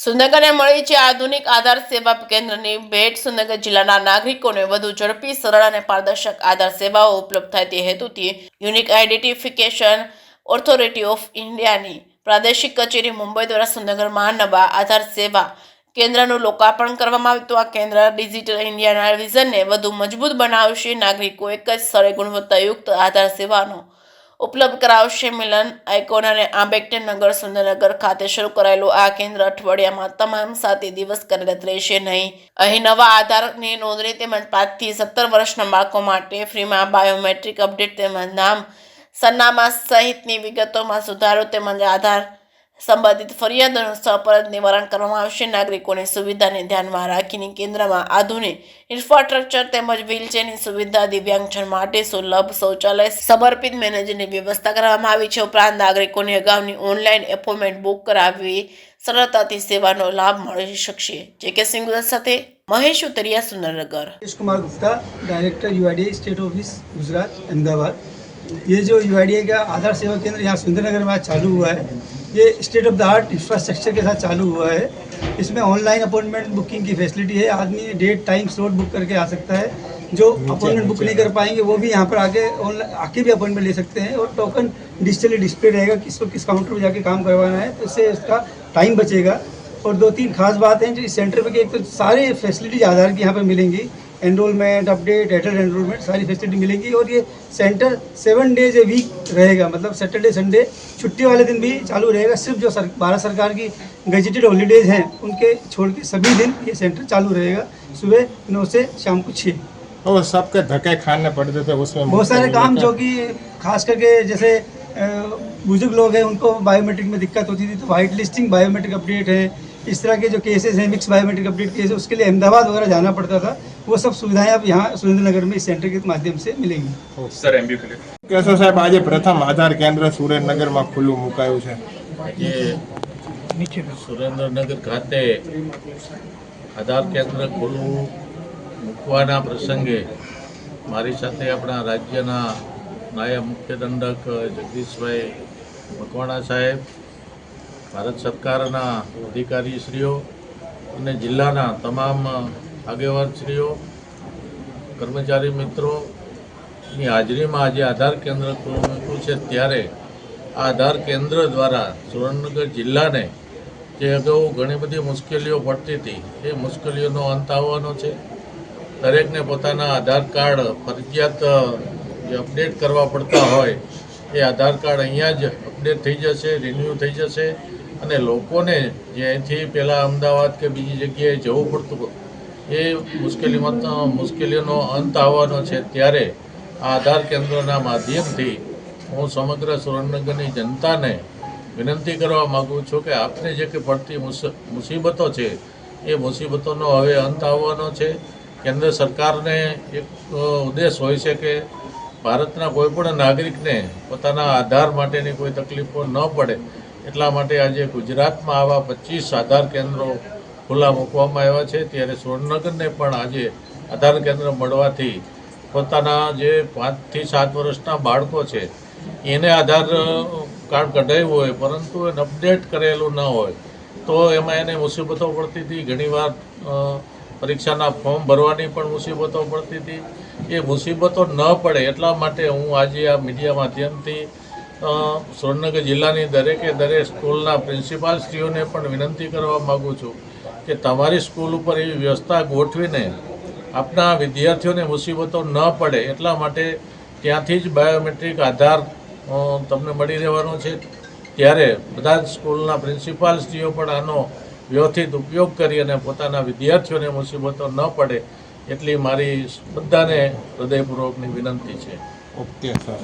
સુરનગરને મળી છે આધુનિક આધાર સેવા કેન્દ્રની ભેટ। સુરનગર જિલ્લાના નાગરિકોને વધુ ઝડપી, સરળ અને પારદર્શક આધાર સેવાઓ ઉપલબ્ધ થાય તે હેતુથી યુનિક આઇડેન્ટિફિકેશન ઓથોરિટી ઓફ ઇન્ડિયાની પ્રાદેશિક કચેરી મુંબઈ દ્વારા સુરનગરમાં નવા આધાર સેવા કેન્દ્રનું લોકાર્પણ કરવામાં આવ્યું હતું। આ કેન્દ્ર ડિજિટલ ઇન્ડિયાના વિઝનને વધુ મજબૂત બનાવશે, નાગરિકો એક જ સ્થળે ગુણવત્તાયુક્ત આધાર સેવાનો ઉપલબ્ધ કરાવશે। મિલન આઇકોન અને આંબેડકર નગર સુરેન્દ્રનગર ખાતે શરૂ કરાયેલું આ કેન્દ્ર અઠવાડિયામાં તમામ 7 દિવસ કાર્યરત રહેશે નહીં। અહીં નવા આધારની નોંધણી તેમજ 5 થી 17 વર્ષના બાળકો માટે ફ્રીમાં બાયોમેટ્રિક અપડેટ તેમજ નામ, સરનામા સહિતની વિગતોમાં સુધારો તેમજ આધાર સંબંધિત ફરિયાદોનું સપરત નિવારણ કરવામાં આવશે। નાગરિકોની સુવિધાને ધ્યાનમાં રાખીને કેન્દ્રમાં આધુનિક ઇન્ફ્રાસ્ટ્રક્ચર તેમજ વ્હીલચેરની સુવિધા, દિવ્યાંગજન માટે સુલભ શૌચાલય, સમર્પિત મેનેજરની વ્યવસ્થા કરવામાં આવી છે। ઉપરાંત નાગરિકોને અગાઉની ઓનલાઈન એપોઇન્ટમેન્ટ બુક કરાવી સરળતાથી સેવાનો લાભ મળી શકશે। જે.કે. સિંહ સાથે Mahesh Utariya, Surendranagar. Kumar Gupta, director UIDAI state office Gujarat Ahmedabad. ये जो यूआईडीआई का आधार सेवा केंद्र यहाँ सुरेंद्रनगर में आज चालू हुआ है, ये state of the art infrastructure के साथ चालू हुआ है। इसमें ऑनलाइन अपॉइंटमेंट बुकिंग की फैसिलिटी है। आदमी डेट, टाइम, स्लॉट बुक करके आ सकता है। जो अपॉइंटमेंट बुक नहीं कर पाएंगे वो भी यहाँ पर आके भी अपॉइंटमेंट ले सकते हैं। और टोकन डिजिटली डिस्प्ले रहेगा, किसको किस काउंटर पर जाके काम करवाना है, तो इससे उसका टाइम बचेगा। और 2-3 खास बात हैं जो इस सेंटर पे कि एक तो सारे फैसिलिटीज आधार की यहाँ पर मिलेंगी, एनरोलमेंट, अपडेट, एडल्ट एनरोलमेंट, सारी फैसिलिटी मिलेंगी। और ये सेंटर 7 डेज ए वीक रहेगा, मतलब सैटरडे संडे छुट्टी वाले दिन भी चालू रहेगा। सिर्फ जो भारत सरकार की गजेटेड हॉलीडेज हैं उनके छोड़ के सभी दिन ये सेंटर चालू रहेगा, सुबह 9 से शाम को 6। और सबके धक्के खाने पड़ते थे उसमें, बहुत सारे काम जो कि खास करके जैसे बुजुर्ग लोग हैं उनको बायोमेट्रिक में दिक्कत होती थी, तो वाइट लिस्टिंग बायोमेट्रिक अपडेट है, इस तरह के जो केसेस हैं मिक्स बायोमेट्रिक अपडेट केस है, उसके लिए अहमदाबाद वगैरह जाना पड़ता था। वो सब सुविधाएं अब यहाँ सुरेंद्रनगर में इस सेंटर के माध्यम से मिलेंगी। सर एमबी કેશવ સાહેબ, આજે પ્રથમ આધાર કેન્દ્ર સુરેન્દ્રનગરમાં ખુલ્લું મુકાયું છે। આજે સુરેન્દ્રનગર ખાતે આધાર કેન્દ્ર ખુલ્લું મૂકવાના પ્રસંગે મારી સાથે આપણા રાજ્યના નાયબ મુખ્ય દંડક જગદીશભાઈ મકવાણા સાહેબ, ભારત સરકારના અધિકારીશ્રીઓ અને જિલ્લાના તમામ આગેવાનશ્રીઓ, કર્મચારી મિત્રોની હાજરીમાં આજે આધાર કેન્દ્ર ખુલ્લું મૂક્યું છે। ત્યારે આ આધાર કેન્દ્ર દ્વારા સુરેન્દ્રનગર જિલ્લાને જે અગાઉ ઘણી બધી મુશ્કેલીઓ પડતી હતી એ મુશ્કેલીઓનો અંત આવવાનો છે। દરેકને પોતાના આધાર કાર્ડ ફરજિયાત જે અપડેટ કરવા પડતા હોય એ આધાર કાર્ડ અહીંયા જ અપડેટ થઈ જશે, રિન્યૂ થઈ જશે અને લોકોને જે અહીંથી પહેલાં અમદાવાદ કે બીજી જગ્યાએ જવું પડતું એ મુશ્કેલીઓનો અંત આવવાનો છે। ત્યારે આ આધાર કેન્દ્રના માધ્યમથી હું સમગ્ર સુરેન્દ્રનગરની જનતાને વિનંતી કરવા માગું છું કે આપને જે કે પડતી મુસીબતો છે એ મુસીબતોનો હવે અંત આવવાનો છે। કેન્દ્ર સરકારને એક ઉદ્દેશ હોય છે કે ભારતના કોઈપણ નાગરિકને પોતાના આધાર માટેની કોઈ તકલીફો ન પડે, એટલા માટે આજે ગુજરાતમાં આવા 25 આધાર કેન્દ્રો ખુલ્લા મૂકવામાં આવ્યા છે। ત્યારે સુરેન્દ્રનગરને પણ આજે આધાર કેન્દ્ર મળવાથી પોતાના જે 5 થી 7 વર્ષના બાળકો છે એને આધાર કાર્ડ કઢાવ્યું હોય પરંતુ એને અપડેટ કરેલું ન હોય તો એમાં એને મુસીબતો પડતી હતી। ઘણીવાર પરીક્ષાના ફોર્મ ભરવાની પણ મુસીબતો પડતી હતી। એ મુસીબતો ન પડે એટલા માટે હું આજે આ મીડિયા માધ્યમથી સુરેન્દ્રનગર જિલ્લાની દરેક સ્કૂલના પ્રિન્સિપાલશ્રીઓને પણ વિનંતી કરવા માગું છું કે તમારી સ્કૂલ ઉપર એવી વ્યવસ્થા ગોઠવીને આપના વિદ્યાર્થીઓને મુસીબતો ન પડે એટલા માટે ત્યાંથી જ બાયોમેટ્રિક આધાર તમને મળી રહેવાનો છે। ત્યારે બધા જ સ્કૂલના પ્રિન્સિપાલશ્રીઓ પણ આનો વ્યવસ્થિત ઉપયોગ કરી અને પોતાના વિદ્યાર્થીઓને મુસીબતો ન પડે એટલી મારી બધાને હૃદયપૂર્વકની વિનંતી છે। Okay sir.